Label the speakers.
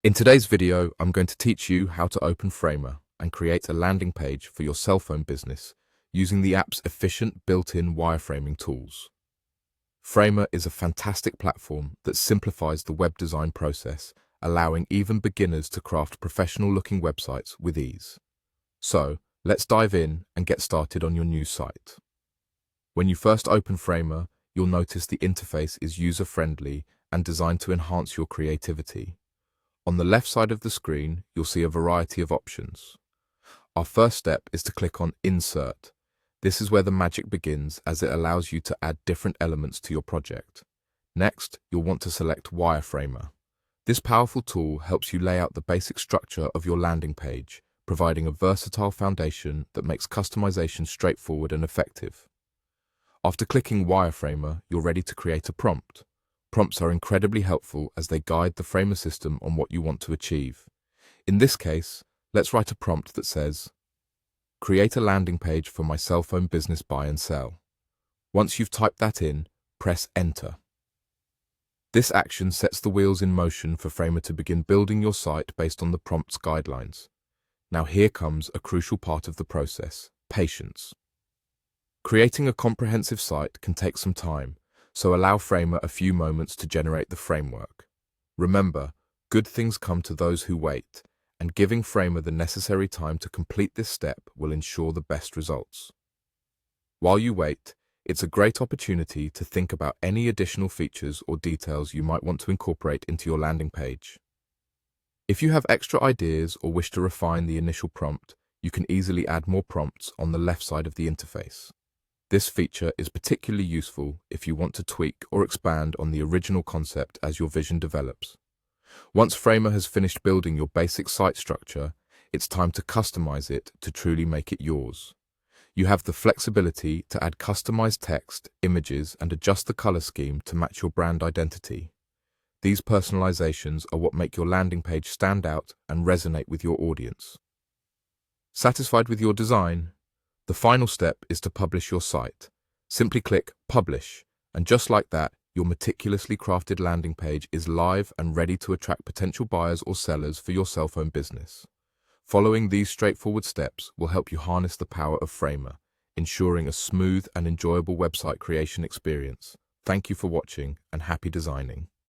Speaker 1: In today's video, I'm going to teach you how to open Framer and create a landing page for your cell phone business using the app's efficient built-in wireframing tools. Framer is a fantastic platform that simplifies the web design process, allowing even beginners to craft professional-looking websites with ease. So, let's dive in and get started on your new site. When you first open Framer, you'll notice the interface is user-friendly and designed to enhance your creativity. On the left side of the screen, you'll see a variety of options. Our first step is to click on Insert. This is where the magic begins, as it allows you to add different elements to your project. Next, you'll want to select Wireframer. This powerful tool helps you lay out the basic structure of your landing page, providing a versatile foundation that makes customization straightforward and effective. After clicking Wireframer, you're ready to create a prompt. Prompts are incredibly helpful as they guide the Framer system on what you want to achieve. In this case, let's write a prompt that says, "Create a landing page for my cell phone business buy and sell." Once you've typed that in, press Enter. This action sets the wheels in motion for Framer to begin building your site based on the prompt's guidelines. Now here comes a crucial part of the process: patience. Creating a comprehensive site can take some time, so allow Framer a few moments to generate the framework. Remember, good things come to those who wait, and giving Framer the necessary time to complete this step will ensure the best results. While you wait, it's a great opportunity to think about any additional features or details you might want to incorporate into your landing page. If you have extra ideas or wish to refine the initial prompt, you can easily add more prompts on the left side of the interface. This feature is particularly useful if you want to tweak or expand on the original concept as your vision develops. Once Framer has finished building your basic site structure, it's time to customize it to truly make it yours. You have the flexibility to add customized text, images, and adjust the color scheme to match your brand identity. These personalizations are what make your landing page stand out and resonate with your audience. Satisfied with your design? The final step is to publish your site. Simply click Publish, and just like that, your meticulously crafted landing page is live and ready to attract potential buyers or sellers for your cell phone business. Following these straightforward steps will help you harness the power of Framer, ensuring a smooth and enjoyable website creation experience. Thank you for watching, and happy designing.